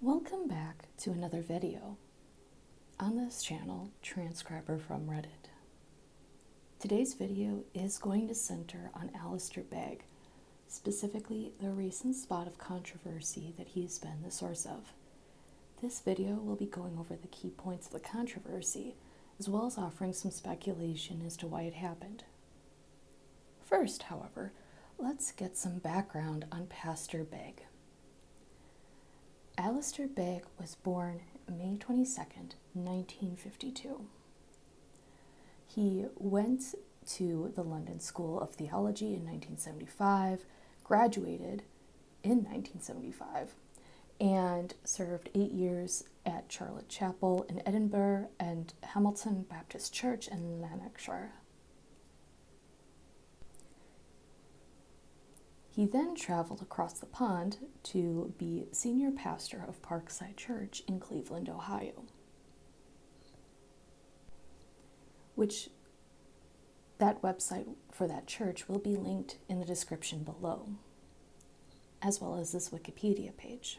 Welcome back to another video on this channel, Transcriber from Reddit. Today's video is going to center on Alistair Beggs, specifically the recent spot of controversy that he's been the source of. This video will be going over the key points of the controversy, as well as offering some speculation as to why it happened. First, however, let's get some background on Pastor Beggs. Alistair Beggs was born May 22nd, 1952. He went to the London School of Theology in 1975, graduated in 1975, and served 8 years at Charlotte Chapel in Edinburgh and Hamilton Baptist Church in Lanarkshire. He then traveled across the pond to be senior pastor of Parkside Church in Cleveland, Ohio, which that website for that church will be linked in the description below, as well as this Wikipedia page.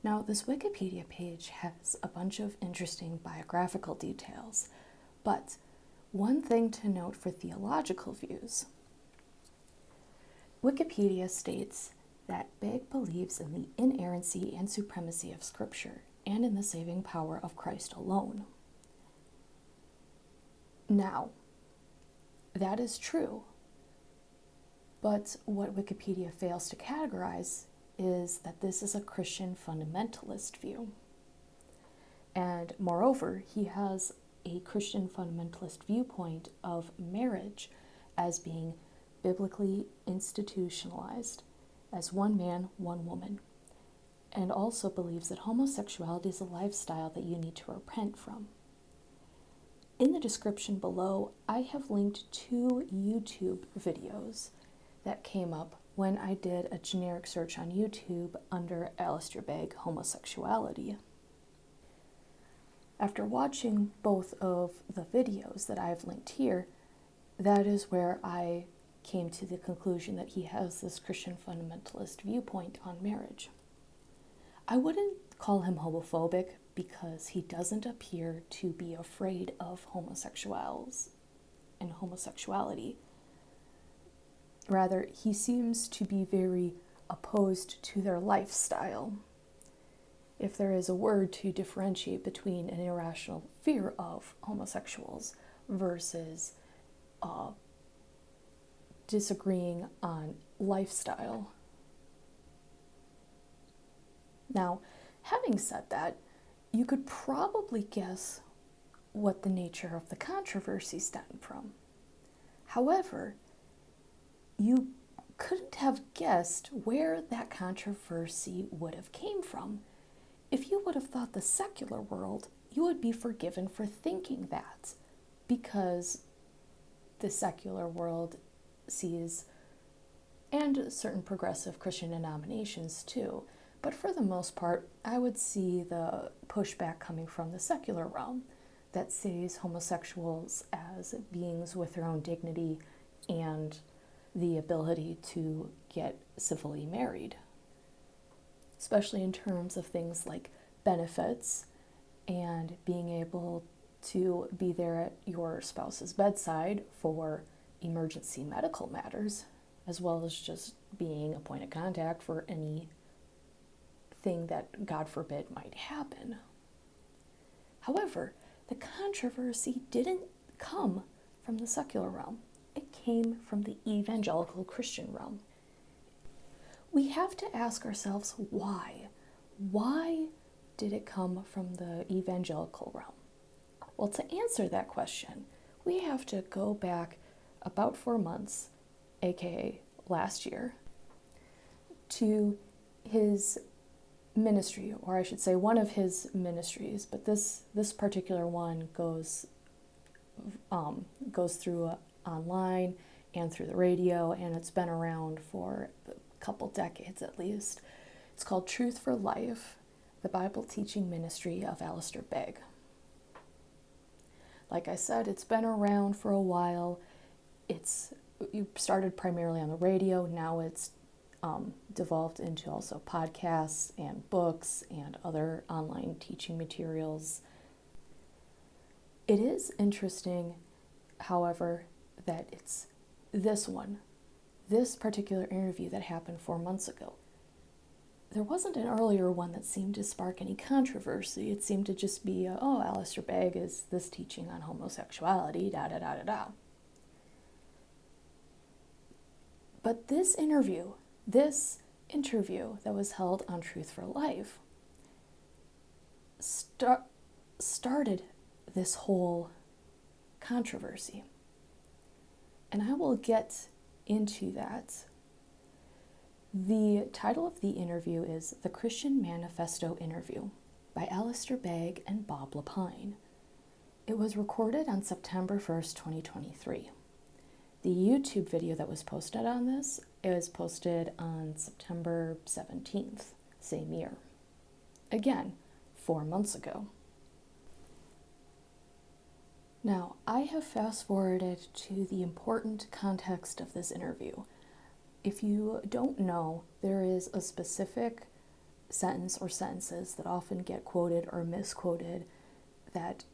Now, this Wikipedia page has a bunch of interesting biographical details, but one thing to note for theological views: Wikipedia states that Beggs believes in the inerrancy and supremacy of Scripture and in the saving power of Christ alone. Now, that is true, but what Wikipedia fails to categorize is that this is a Christian fundamentalist view. And moreover, he has a Christian fundamentalist viewpoint of marriage as being biblically institutionalized as one man, one woman, and also believes that homosexuality is a lifestyle that you need to repent from. In the description below, I have linked 2 YouTube videos that came up when I did a generic search on YouTube under Alistair Beggs homosexuality. After watching both of the videos that I've linked here, that is where I came to the conclusion that he has this Christian fundamentalist viewpoint on marriage. I wouldn't call him homophobic because he doesn't appear to be afraid of homosexuals and homosexuality. Rather, he seems to be very opposed to their lifestyle. If there is a word to differentiate between an irrational fear of homosexuals versus disagreeing on lifestyle. Now, having said that, you could probably guess what the nature of the controversy stemmed from. However, you couldn't have guessed where that controversy would have came from. If you would have thought the secular world, you would be forgiven for thinking that, because the secular world sees, and certain progressive Christian denominations too, but for the most part, I would see the pushback coming from the secular realm that sees homosexuals as beings with their own dignity and the ability to get civilly married, especially in terms of things like benefits and being able to be there at your spouse's bedside for emergency medical matters, as well as just being a point of contact for anything that, God forbid, might happen. However, the controversy didn't come from the secular realm. It came from the evangelical Christian realm. We have to ask ourselves why. Why did it come from the evangelical realm? Well, to answer that question, we have to go back about 4 months, aka last year, to his ministry, or I should say one of his ministries, but this particular one goes through online and through the radio, and it's been around for a couple decades at least. It's called Truth for Life, the Bible Teaching Ministry of Alistair Beggs. Like I said, it's been around for a while. You started primarily on the radio, now it's devolved into also podcasts and books and other online teaching materials. It is interesting, however, that it's this particular interview that happened 4 months ago. There wasn't an earlier one that seemed to spark any controversy. It seemed to just be, Alistair Beggs is this teaching on homosexuality, da-da-da-da-da. But this interview that was held on Truth for Life started this whole controversy. And I will get into that. The title of the interview is The Christian Manifesto Interview by Alistair Beggs and Bob Lapine. It was recorded on September 1st, 2023. The YouTube video that was posted on this is posted on September 17th, same year. Again, 4 months ago. Now, I have fast-forwarded to the important context of this interview. If you don't know, there is a specific sentence or sentences that often get quoted or misquoted that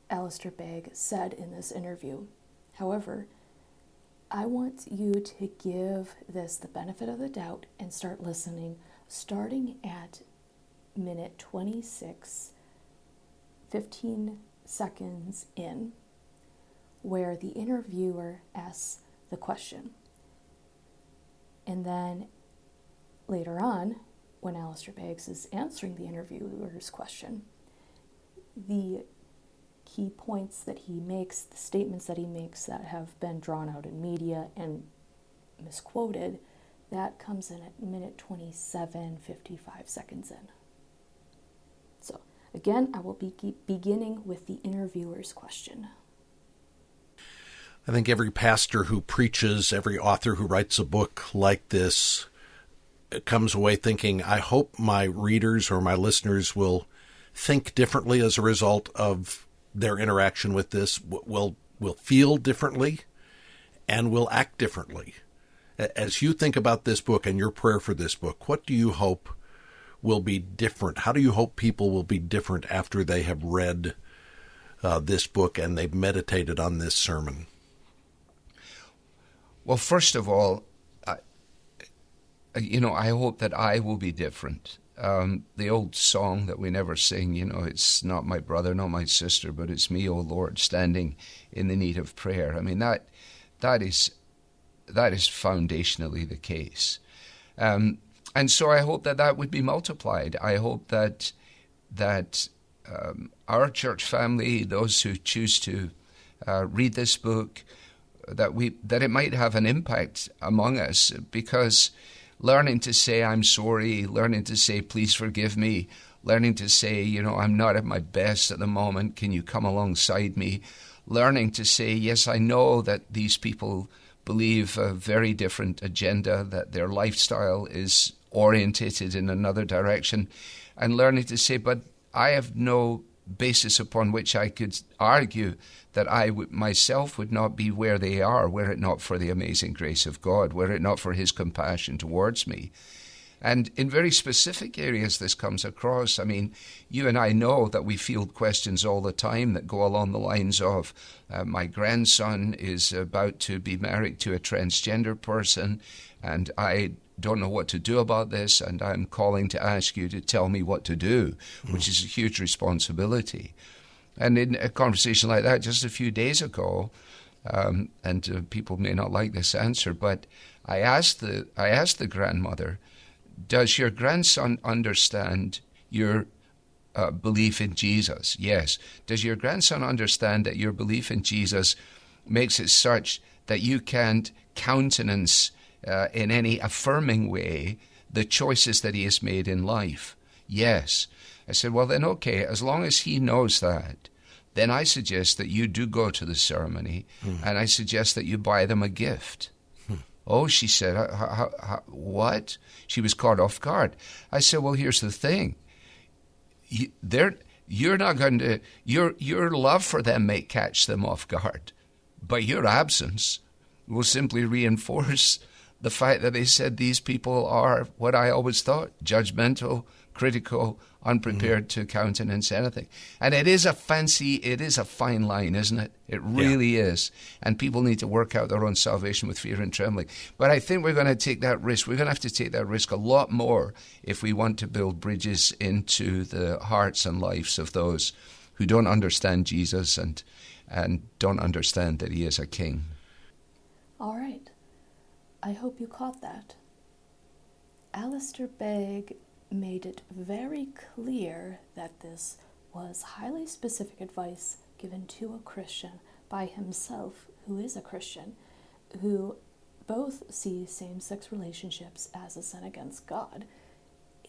Alistair Beggs said in this interview. However, I want you to give this the benefit of the doubt and start listening, starting at minute 26, 15 seconds in, where the interviewer asks the question. And then later on, when Alistair Beggs is answering the interviewer's question, the key points that he makes, the statements that he makes that have been drawn out in media and misquoted, that comes in at minute 27, 55 seconds in. So again, I will be beginning with the interviewer's question. I think every pastor who preaches, every author who writes a book like this comes away thinking, I hope my readers or my listeners will think differently as a result of their interaction with this, will feel differently, and will act differently. As you think about this book and your prayer for this book, what do you hope will be different? How do you hope people will be different after they have read this book and they've meditated on this sermon? Well, first of all, I hope that I will be different. The old song that we never sing, it's not my brother, not my sister, but it's me, O Lord, standing in the need of prayer. I mean, that is foundationally the case. And so I hope that would be multiplied. I hope that our church family, those who choose to read this book, that it might have an impact among us, because learning to say I'm sorry, learning to say please forgive me, learning to say, I'm not at my best at the moment, can you come alongside me, learning to say, yes, I know that these people believe a very different agenda, that their lifestyle is orientated in another direction, and learning to say, but I have no basis upon which I could argue that I myself would not be where they are, were it not for the amazing grace of God, were it not for his compassion towards me. And in very specific areas this comes across. I mean, you and I know that we field questions all the time that go along the lines of, my grandson is about to be married to a transgender person, and I don't know what to do about this, and I'm calling to ask you to tell me what to do, which is a huge responsibility. And in a conversation like that just a few days ago, and people may not like this answer, but I asked the grandmother, does your grandson understand your belief in Jesus? Yes. Does your grandson understand that your belief in Jesus makes it such that you can't countenance in any affirming way the choices that he has made in life? Yes. I said, well then okay, as long as he knows that, then I suggest that you do go to the ceremony, and I suggest that you buy them a gift. Oh, she said, what? She was caught off guard. I said, well, here's the thing. You're not going to, your love for them may catch them off guard, but your absence will simply reinforce the fact that they said these people are what I always thought, judgmental, critical, unprepared to countenance anything. And it is a fine line, isn't it? It really is. And people need to work out their own salvation with fear and trembling. But I think we're going to take that risk. We're going to have to take that risk a lot more if we want to build bridges into the hearts and lives of those who don't understand Jesus and don't understand that he is a king. All right. I hope you caught that. Alistair Beggs made it very clear that this was highly specific advice given to a Christian by himself, who is a Christian, who both see same-sex relationships as a sin against God.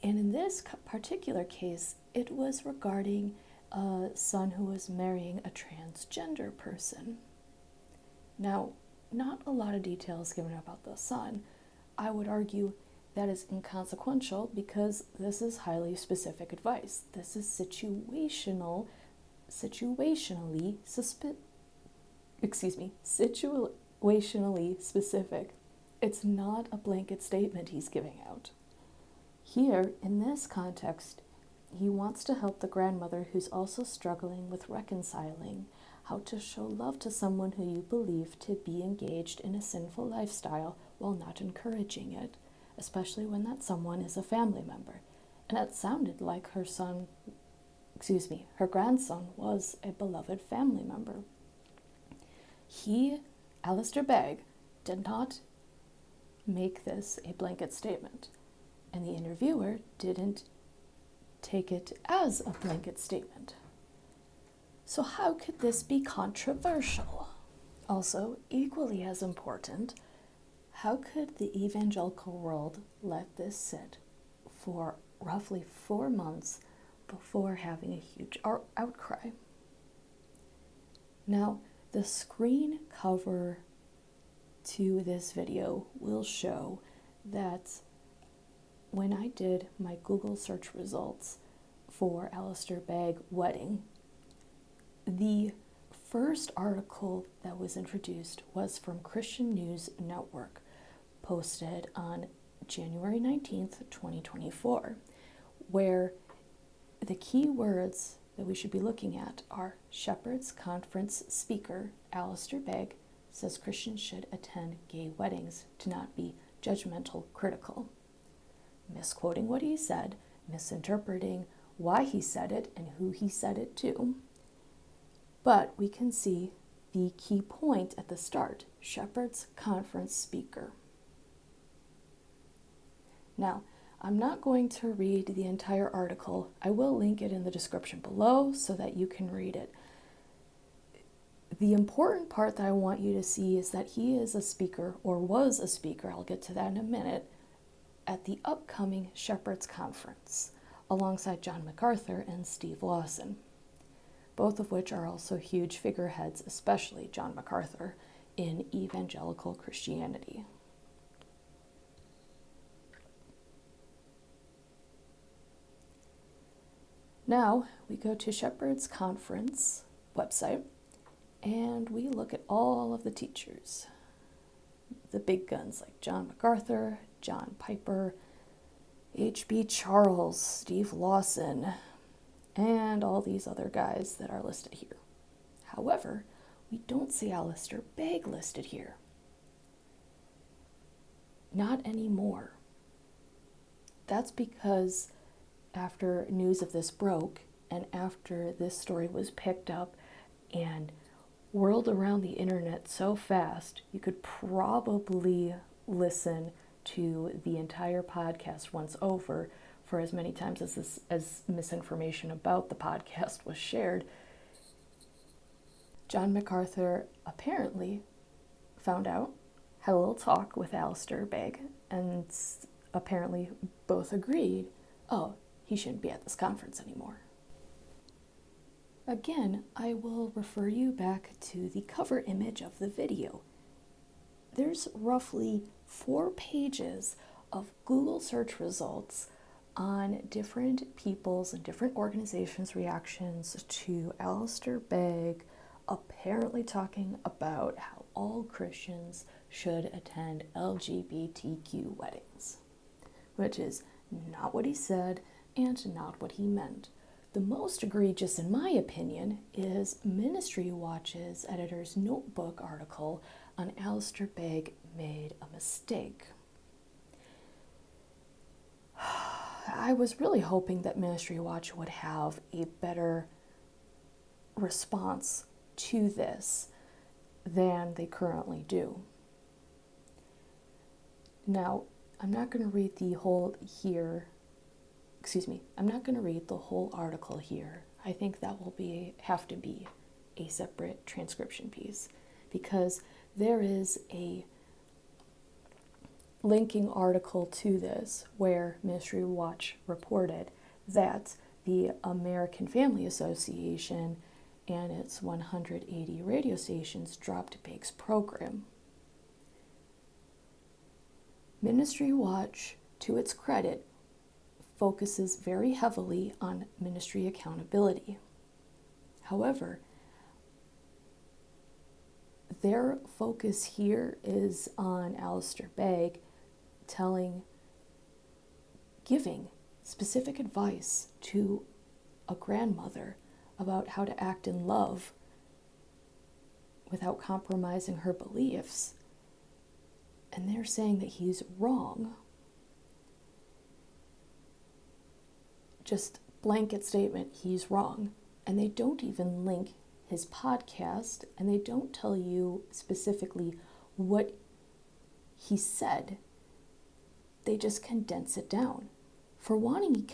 And in this particular case, it was regarding a son who was marrying a transgender person. Now, not a lot of details given about the son. I would argue that is inconsequential because this is highly specific advice. This is situationally specific. It's not a blanket statement he's giving out. Here, in this context, he wants to help the grandmother who's also struggling with reconciling how to show love to someone who you believe to be engaged in a sinful lifestyle while not encouraging it, especially when that someone is a family member. And it sounded like her grandson was a beloved family member. Alistair Beggs, did not make this a blanket statement, and the interviewer didn't take it as a blanket statement. So how could this be controversial? Also, equally as important, how could the evangelical world let this sit for roughly 4 months before having a huge outcry? Now, the screen cover to this video will show that when I did my Google search results for Alistair Beggs' wedding, the first article that was introduced was from Christian News Network, posted on January 19th, 2024, where the key words that we should be looking at are Shepherd's Conference speaker Alistair Beggs says Christians should attend gay weddings to not be judgmental critical. Misquoting what he said, misinterpreting why he said it and who he said it to. But we can see the key point at the start, Shepherd's Conference speaker. Now, I'm not going to read the entire article. I will link it in the description below so that you can read it. The important part that I want you to see is that he is a speaker, or was a speaker, I'll get to that in a minute, at the upcoming Shepherd's Conference, alongside John MacArthur and Steve Lawson, both of which are also huge figureheads, especially John MacArthur, in evangelical Christianity. Now, we go to Shepherd's Conference website, and we look at all of the teachers. The big guns like John MacArthur, John Piper, H.B. Charles, Steve Lawson, and all these other guys that are listed here. However, we don't see Alistair Beggs listed here. Not anymore. That's because after news of this broke, and after this story was picked up and whirled around the internet so fast, you could probably listen to the entire podcast once over for as many times as misinformation about the podcast was shared. John MacArthur apparently found out, had a little talk with Alistair Beggs, and apparently both agreed, oh, he shouldn't be at this conference anymore. Again, I will refer you back to the cover image of the video. There's roughly 4 pages of Google search results on different people's and different organizations' reactions to Alistair Beggs' apparently talking about how all Christians should attend LGBTQ weddings, which is not what he said and not what he meant. The most egregious, in my opinion, is Ministry Watch's editor's notebook article on Alistair Beggs made a mistake. I was really hoping that Ministry Watch would have a better response to this than they currently do. Now, I'm not going to read the whole article here. I think that will have to be a separate transcription piece, because there is a linking article to this where Ministry Watch reported that the American Family Association and its 180 radio stations dropped Beggs' program. Ministry Watch, to its credit, focuses very heavily on ministry accountability. However, their focus here is on Alistair Beggs giving specific advice to a grandmother about how to act in love without compromising her beliefs. And they're saying that he's wrong. Just blanket statement, he's wrong. And they don't even link his podcast, and they don't tell you specifically what he said. They just condense it down. For wanting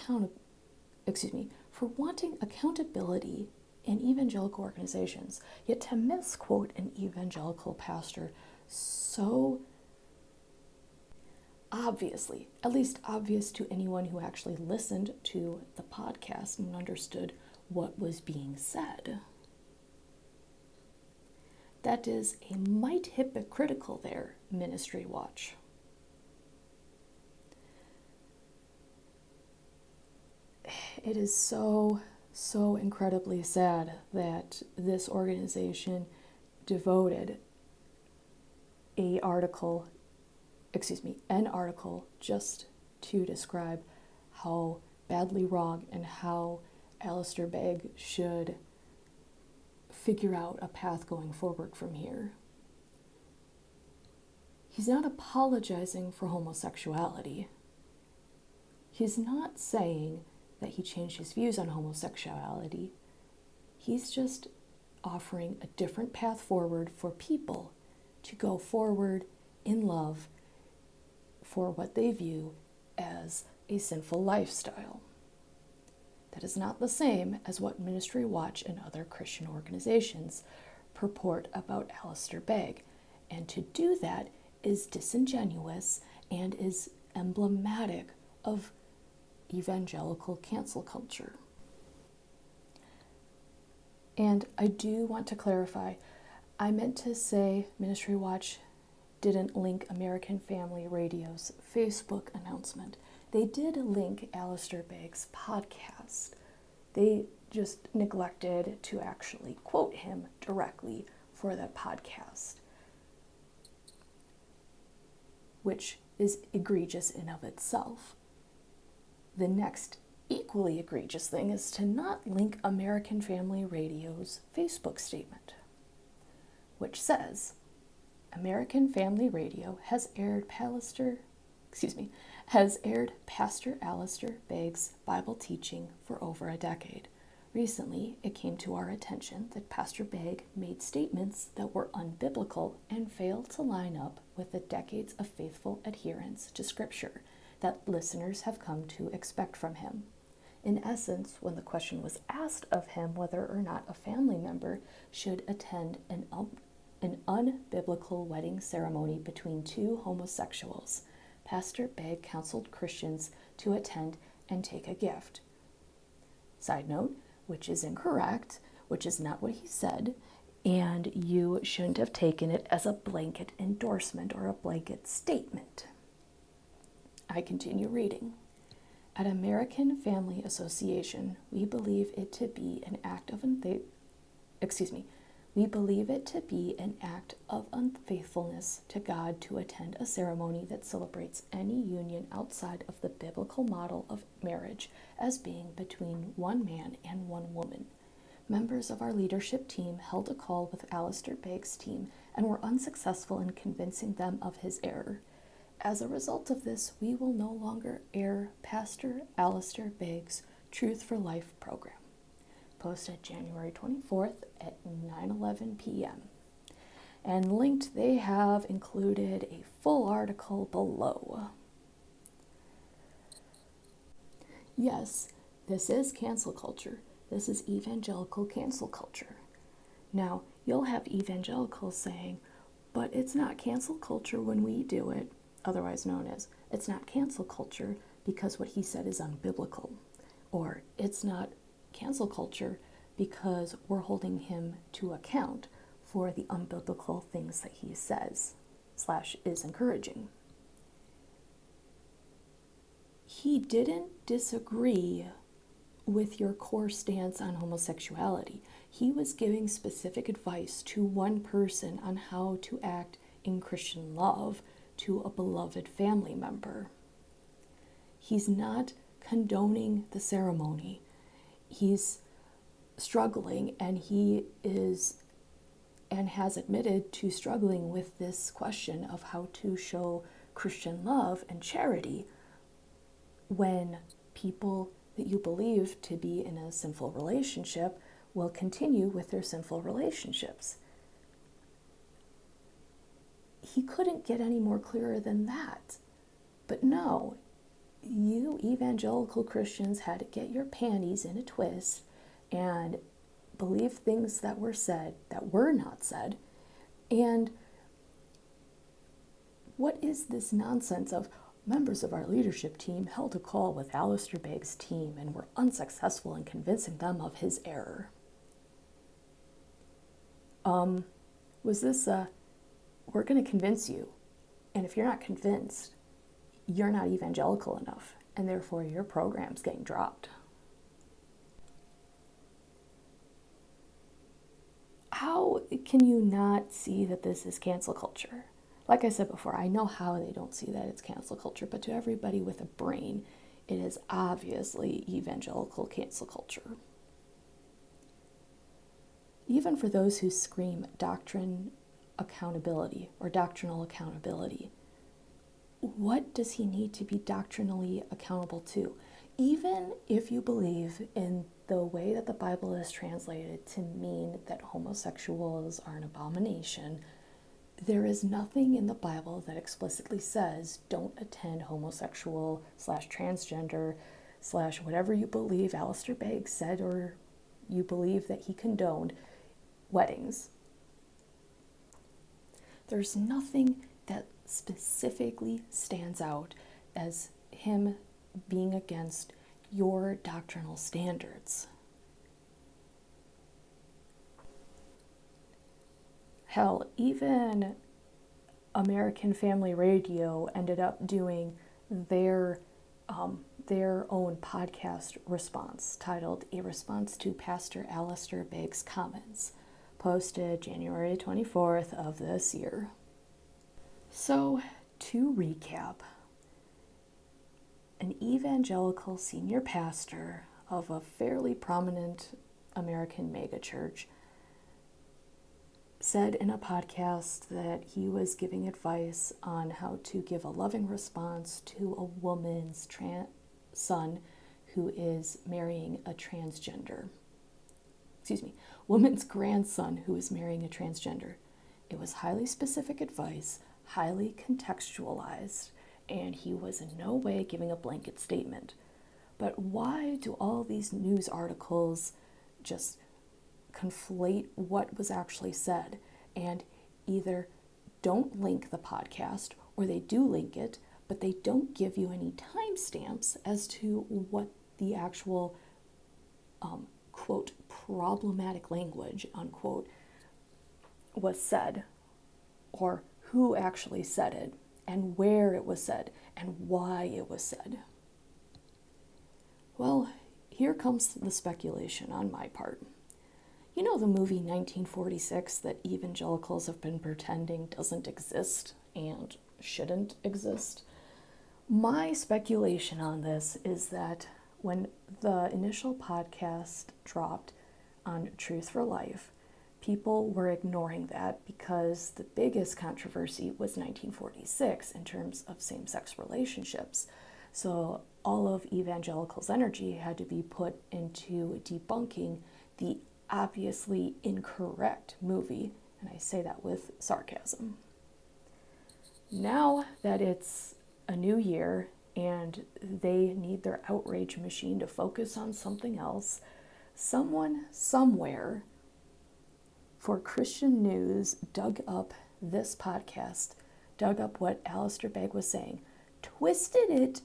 accountability in evangelical organizations, yet to misquote an evangelical pastor so obviously, at least obvious to anyone who actually listened to the podcast and understood what was being said. That is a mite hypocritical there, Ministry Watch. It is so incredibly sad that this organization devoted an article just to describe how badly wrong and how Alistair Beggs should figure out a path going forward from here. He's not apologizing for homosexuality. He's not saying that he changed his views on homosexuality. He's just offering a different path forward for people to go forward in love for what they view as a sinful lifestyle. That is not the same as what Ministry Watch and other Christian organizations purport about Alistair Beggs, and to do that is disingenuous and is emblematic of evangelical cancel culture. And I do want to clarify, I meant to say Ministry Watch didn't link American Family Radio's Facebook announcement. They did link Alistair Beggs' podcast. They just neglected to actually quote him directly for that podcast, which is egregious in of itself. The next equally egregious thing is to not link American Family Radio's Facebook statement, which says, American Family Radio has aired Pastor Alistair Beggs' Bible teaching for over a decade. Recently, it came to our attention that Pastor Beggs made statements that were unbiblical and failed to line up with the decades of faithful adherence to Scripture that listeners have come to expect from him. In essence, when the question was asked of him whether or not a family member should attend an unbiblical wedding ceremony between two homosexuals, Pastor Beggs counseled Christians to attend and take a gift. Side note, which is incorrect, which is not what he said, and you shouldn't have taken it as a blanket endorsement or a blanket statement. I continue reading. At American Family Association, we believe it to be an act of We believe it to be an act of unfaithfulness to God to attend a ceremony that celebrates any union outside of the biblical model of marriage as being between one man and one woman. Members of our leadership team held a call with Alistair Beggs' team and were unsuccessful in convincing them of his error. As a result of this, we will no longer air Pastor Alistair Beggs' Truth for Life program. Posted January 24th at 9:11 p.m. And linked, they have included a full article below. Yes, this is cancel culture. This is evangelical cancel culture. Now, you'll have evangelicals saying, but it's not cancel culture when we do it, otherwise known as, it's not cancel culture because what he said is unbiblical. Or, it's not cancel culture because we're holding him to account for the unbiblical things that he says / is encouraging. He didn't disagree with your core stance on homosexuality. He was giving specific advice to one person on how to act in Christian love to a beloved family member. He's not condoning the ceremony. He's struggling, and he is and has admitted to struggling with this question of how to show Christian love and charity when people that you believe to be in a sinful relationship will continue with their sinful relationships. He couldn't get any more clearer than that. But no, you evangelical Christians had to get your panties in a twist and believe things that were said that were not said. And what is this nonsense of members of our leadership team held a call with Alistair Beggs' team and were unsuccessful in convincing them of his error? Was this we're going to convince you, and if you're not convinced, you're not evangelical enough, and therefore your program's getting dropped? How can you not see that this is cancel culture? Like I said before, I know how they don't see that it's cancel culture, but to everybody with a brain, it is obviously evangelical cancel culture. Even for those who scream doctrinal accountability, what does he need to be doctrinally accountable to? Even if you believe in the way that the Bible is translated to mean that homosexuals are an abomination, there is nothing in the Bible that explicitly says don't attend homosexual / transgender / whatever you believe Alistair Beggs said or you believe that he condoned weddings. There's nothing that specifically stands out as him being against your doctrinal standards. Hell, even American Family Radio ended up doing their own podcast response titled A Response to Pastor Alistair Beggs' Comments, posted January 24th of this year. So, to recap, an evangelical senior pastor of a fairly prominent American megachurch said in a podcast that he was giving advice on how to give a loving response to a woman's son who is marrying a transgender. Woman's grandson who is marrying a transgender. It was highly specific advice, highly contextualized, and he was in no way giving a blanket statement. But why do all these news articles just conflate what was actually said and either don't link the podcast or they do link it, but they don't give you any timestamps as to what the actual quote problematic language unquote was said, or who actually said it and where it was said and why it was said? Well, here comes the speculation on my part. You know the movie 1946 that evangelicals have been pretending doesn't exist and shouldn't exist? My speculation on this is that when the initial podcast dropped on Truth for Life, people were ignoring that because the biggest controversy was 1946 in terms of same-sex relationships. So all of evangelicals' energy had to be put into debunking the obviously incorrect movie, and I say that with sarcasm. Now that it's a new year and they need their outrage machine to focus on something else, someone somewhere for Christian news dug up this podcast, dug up what Alistair Beggs was saying, twisted it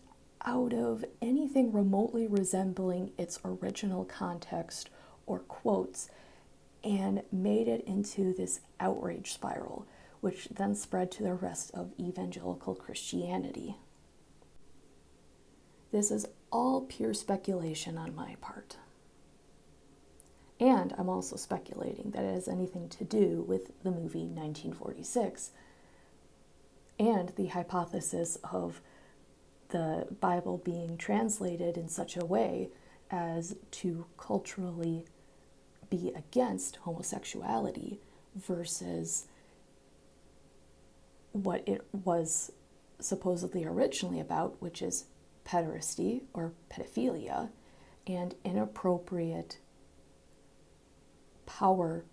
out of anything remotely resembling its original context or quotes, and made it into this outrage spiral, which then spread to the rest of evangelical Christianity. This is all pure speculation on my part. And I'm also speculating that it has anything to do with the movie 1946 and the hypothesis of the Bible being translated in such a way as to culturally be against homosexuality versus what it was supposedly originally about, which is pederasty or pedophilia and inappropriate power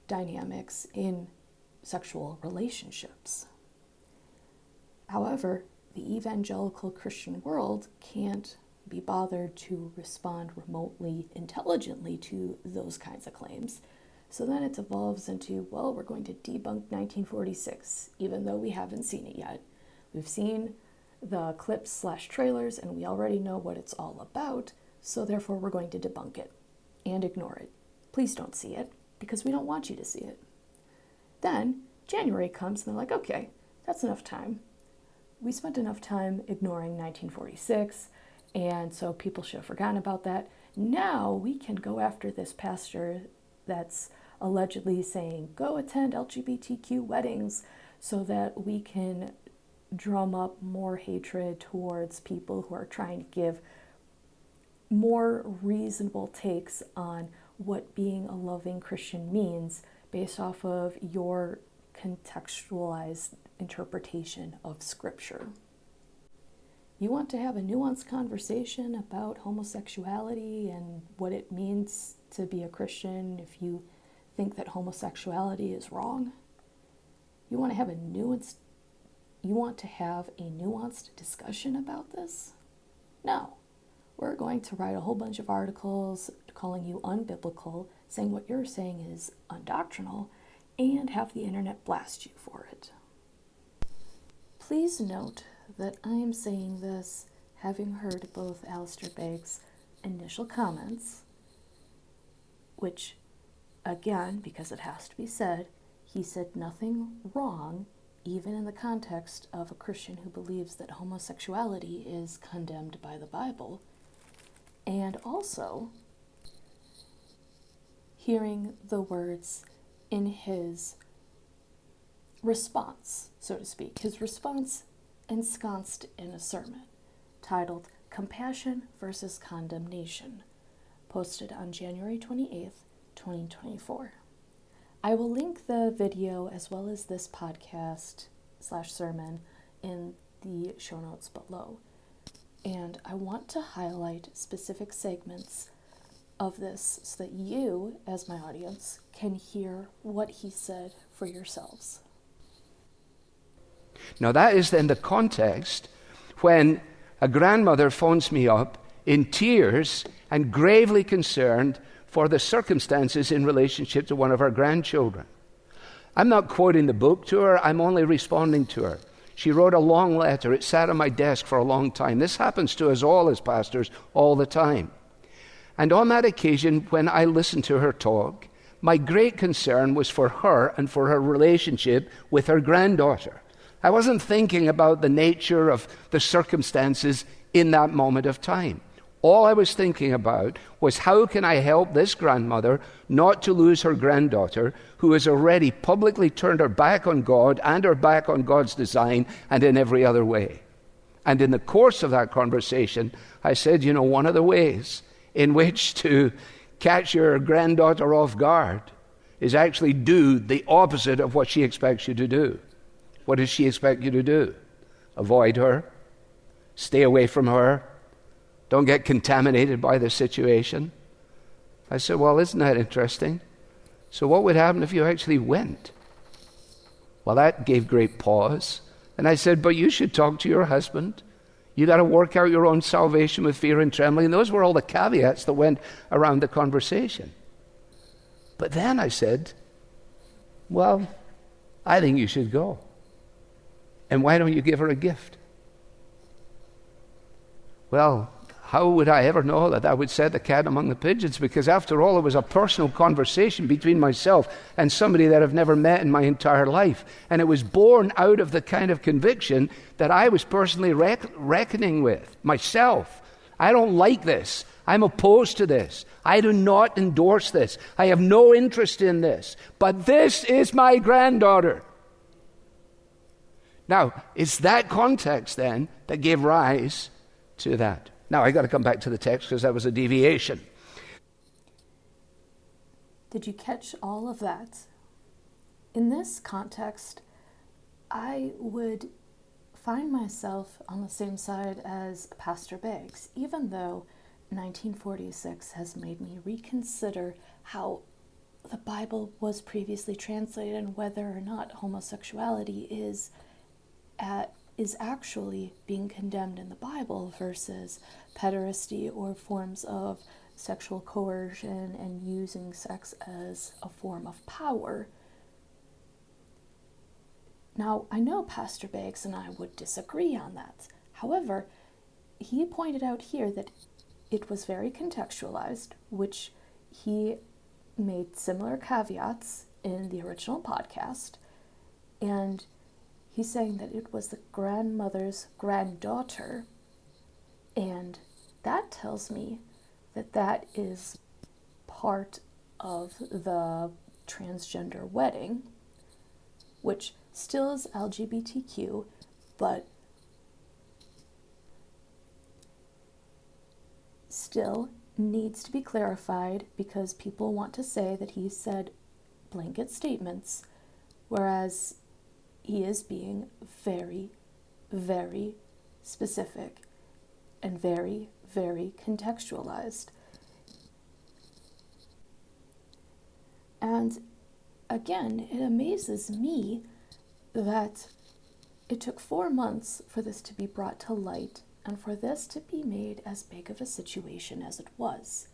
dynamics in sexual relationships. However, the evangelical Christian world can't be bothered to respond remotely intelligently to those kinds of claims. So then it evolves into, well, we're going to debunk 1946, even though we haven't seen it yet. We've seen the clips/trailers, and we already know what it's all about, so therefore we're going to debunk it and ignore it. Please don't see it, because we don't want you to see it. Then January comes, and they're like, okay, that's enough time. We spent enough time ignoring 1946, and so people should have forgotten about that. Now we can go after this pastor that's allegedly saying, go attend LGBTQ weddings, so that we can drum up more hatred towards people who are trying to give more reasonable takes on what being a loving Christian means based off of your contextualized interpretation of Scripture. You want to have a nuanced conversation about homosexuality and what it means to be a Christian if you think that homosexuality is wrong? You want to have a nuanced discussion about this? No. We're going to write a whole bunch of articles calling you unbiblical, saying what you're saying is undoctrinal, and have the internet blast you for it. Please note that I am saying this having heard both Alistair Beggs' initial comments, which, again, because it has to be said, he said nothing wrong, even in the context of a Christian who believes that homosexuality is condemned by the Bible, and also hearing the words in his response, so to speak, his response ensconced in a sermon titled Compassion versus Condemnation, posted on January 28th, 2024. I will link the video as well as this podcast/sermon in the show notes below. And I want to highlight specific segments of this so that you, as my audience, can hear what he said for yourselves. Now that is in the context when a grandmother phones me up in tears and gravely concerned for the circumstances in relationship to one of her grandchildren. I'm not quoting the book to her, I'm only responding to her. She wrote a long letter. It sat on my desk for a long time. This happens to us all as pastors all the time. And on that occasion, when I listened to her talk, my great concern was for her and for her relationship with her granddaughter. I wasn't thinking about the nature of the circumstances in that moment of time. All I was thinking about was, how can I help this grandmother not to lose her granddaughter, who has already publicly turned her back on God and her back on God's design and in every other way. And in the course of that conversation, I said, one of the ways in which to catch your granddaughter off guard is actually do the opposite of what she expects you to do. What does she expect you to do? Avoid her, stay away from her, don't get contaminated by the situation. I said, well, isn't that interesting? So what would happen if you actually went? Well, that gave great pause. And I said, but you should talk to your husband. You got to work out your own salvation with fear and trembling. And those were all the caveats that went around the conversation. But then I said, well, I think you should go. And why don't you give her a gift? Well, how would I ever know that I would set the cat among the pigeons? Because after all, it was a personal conversation between myself and somebody that I've never met in my entire life. And it was born out of the kind of conviction that I was personally reckoning with myself. I don't like this. I'm opposed to this. I do not endorse this. I have no interest in this. But this is my granddaughter. Now, it's that context then that gave rise to that. Now, I got to come back to the text because that was a deviation. Did you catch all of that? In this context, I would find myself on the same side as Pastor Beggs, even though 1946 has made me reconsider how the Bible was previously translated and whether or not homosexuality is actually being condemned in the Bible versus pederasty or forms of sexual coercion and using sex as a form of power. Now, I know Pastor Beggs and I would disagree on that. However, he pointed out here that it was very contextualized, which he made similar caveats in the original podcast, and he's saying that it was the grandmother's granddaughter, and that tells me that that is part of the transgender wedding, which still is LGBTQ, but still needs to be clarified because people want to say that he said blanket statements, whereas he is being very, very specific and very, very contextualized. And again, it amazes me that it took 4 months for this to be brought to light and for this to be made as big of a situation as it was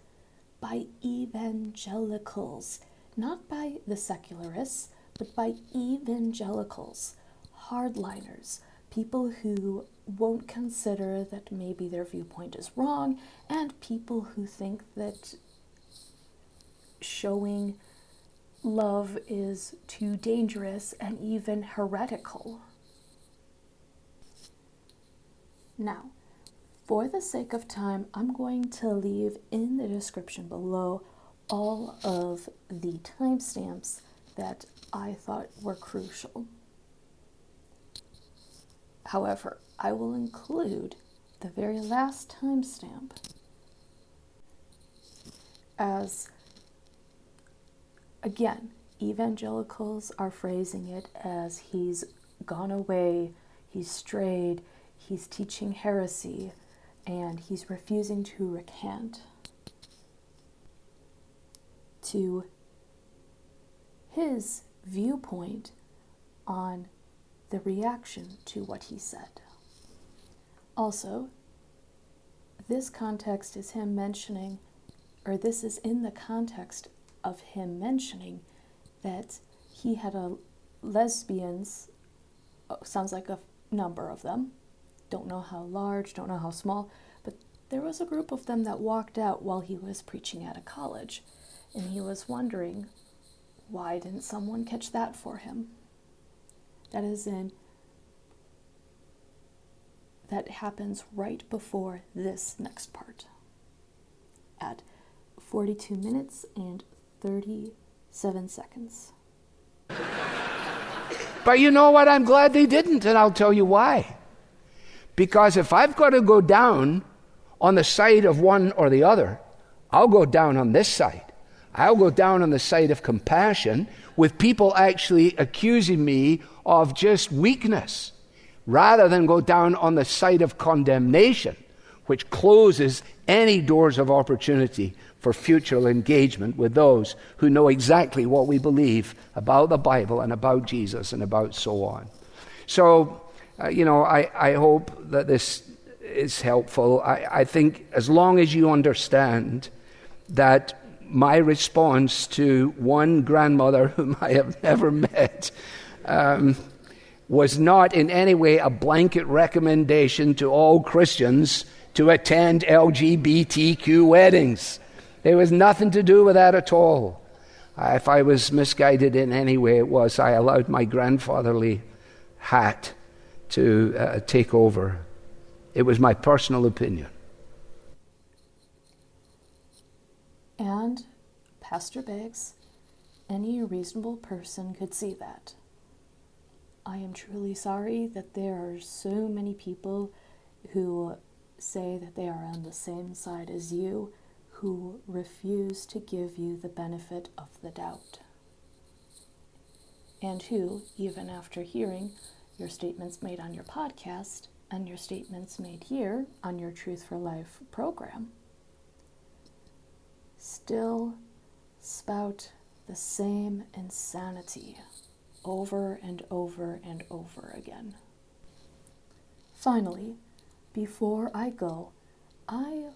by evangelicals, not by the secularists, but by evangelicals, hardliners, people who won't consider that maybe their viewpoint is wrong, and people who think that showing love is too dangerous and even heretical. Now, for the sake of time, I'm going to leave in the description below all of the timestamps that I thought were crucial. However, I will include the very last timestamp as, again, evangelicals are phrasing it as he's gone away, he's strayed, he's teaching heresy, and he's refusing to recant. To his viewpoint on the reaction to what he said. Also, this context is him mentioning, or this is in the context of him mentioning that he had lesbians, sounds like a number of them, don't know how large, don't know how small, but there was a group of them that walked out while he was preaching at a college, and he was wondering, why didn't someone catch that for him? That happens right before this next part. at 42 minutes and 37 seconds. But you know what? I'm glad they didn't, and I'll tell you why. Because if I've got to go down on the side of one or the other, I'll go down on this side. I'll go down on the side of compassion, with people actually accusing me of just weakness, rather than go down on the side of condemnation, which closes any doors of opportunity for future engagement with those who know exactly what we believe about the Bible and about Jesus and about so on. So, I hope that this is helpful. I think as long as you understand that my response to one grandmother whom I have never met was not in any way a blanket recommendation to all Christians to attend LGBTQ weddings. There was nothing to do with that at all. If I was misguided in any way, it was I allowed my grandfatherly hat to take over. It was my personal opinion. And, Pastor Beggs, any reasonable person could see that. I am truly sorry that there are so many people who say that they are on the same side as you, who refuse to give you the benefit of the doubt. And who, even after hearing your statements made on your podcast and your statements made here on your Truth for Life program, still spout the same insanity over and over and over again. Finally, before I go, I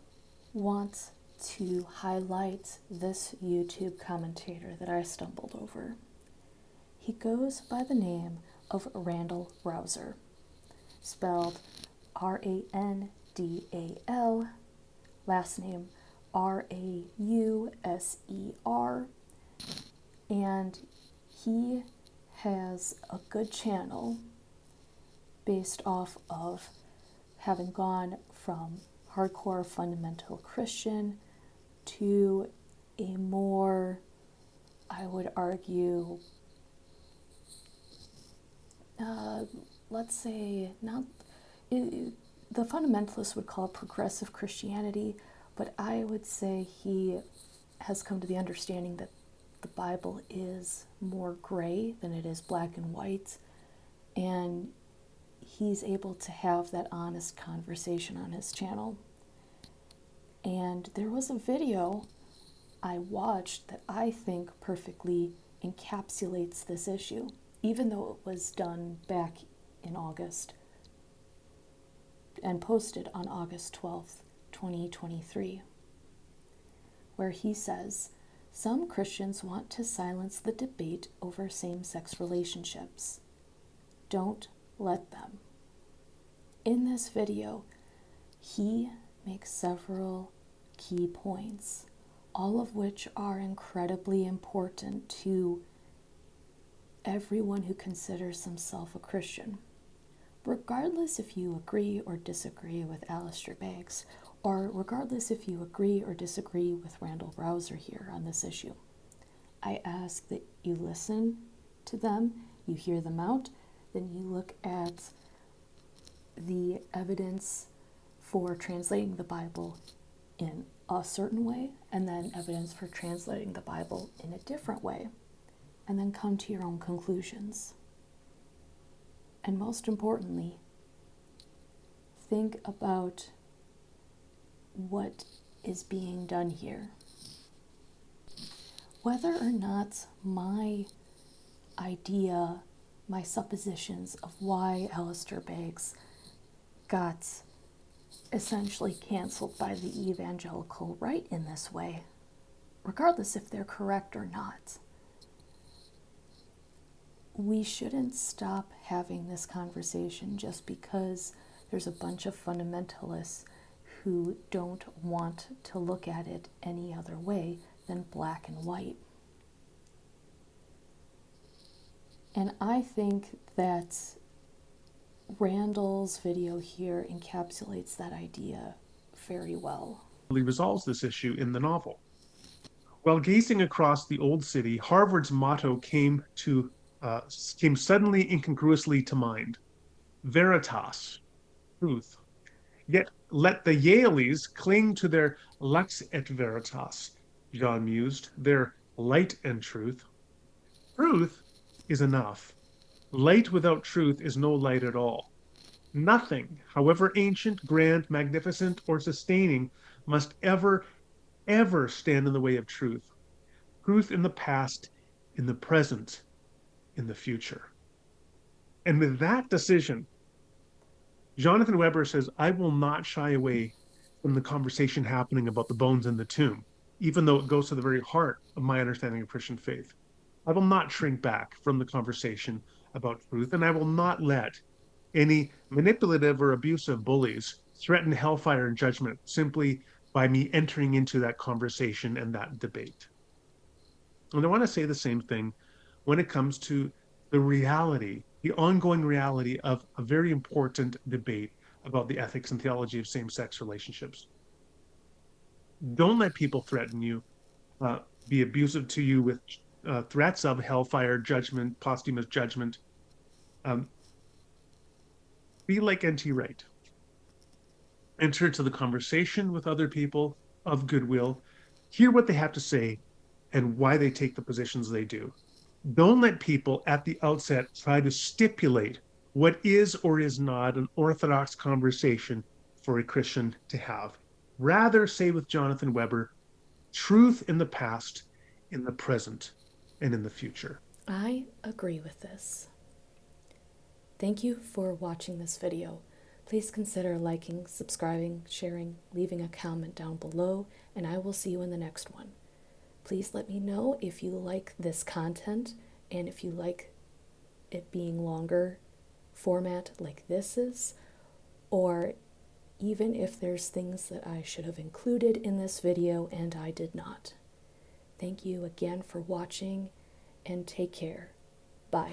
want to highlight this YouTube commentator that I stumbled over. He goes by the name of Randall Rouser, spelled R-A-N-D-A-L, last name R-A-U-S-E-R, and he has a good channel based off of having gone from hardcore fundamental Christian to a more, I would argue, let's say, the fundamentalists would call it progressive Christianity, but I would say he has come to the understanding that the Bible is more gray than it is black and white, and he's able to have that honest conversation on his channel. And there was a video I watched that I think perfectly encapsulates this issue, even though it was done back in August and posted on August 12th, 2023, where he says, "Some Christians want to silence the debate over same-sex relationships. Don't let them." In this video, he makes several key points, all of which are incredibly important to everyone who considers himself a Christian. Regardless if you agree or disagree with Alistair Beggs, or regardless if you agree or disagree with Randall Rouser here on this issue, I ask that you listen to them, you hear them out, then you look at the evidence for translating the Bible in a certain way, and then evidence for translating the Bible in a different way, and then come to your own conclusions. And most importantly, think about what is being done here. Whether or not my idea, my suppositions of why Alistair Beggs got essentially canceled by the evangelical right in this way, regardless if they're correct or not, we shouldn't stop having this conversation just because there's a bunch of fundamentalists who don't want to look at it any other way than black and white. And I think that Randall's video here encapsulates that idea very well. resolves this issue in the novel. While gazing across the old city, Harvard's motto came suddenly incongruously to mind: Veritas, truth. Yet let the Yaleys cling to their lux et veritas, John mused, their light and truth. Truth is enough. Light without truth is no light at all. Nothing, however ancient, grand, magnificent, or sustaining, must ever stand in the way of truth. Truth in the past, in the present, in the future. And with that decision, Jonathan Weber says, I will not shy away from the conversation happening about the bones in the tomb, even though it goes to the very heart of my understanding of Christian faith. I will not shrink back from the conversation about truth, and I will not let any manipulative or abusive bullies threaten hellfire and judgment simply by me entering into that conversation and that debate. And I want to say the same thing when it comes to the reality, the ongoing reality of a very important debate about the ethics and theology of same-sex relationships. Don't let people threaten you, be abusive to you with threats of hellfire, judgment, posthumous judgment. Be like N.T. Wright. Enter into the conversation with other people of goodwill, hear what they have to say, and why they take the positions they do. Don't let people at the outset try to stipulate what is or is not an orthodox conversation for a Christian to have. Rather, say with Jonathan Weber, truth in the past, in the present, and in the future. I agree with this. Thank you for watching this video. Please consider liking, subscribing, sharing, leaving a comment down below, and I will see you in the next one. Please let me know if you like this content and if you like it being longer format like this is, or even if there's things that I should have included in this video and I did not. Thank you again for watching and take care. Bye.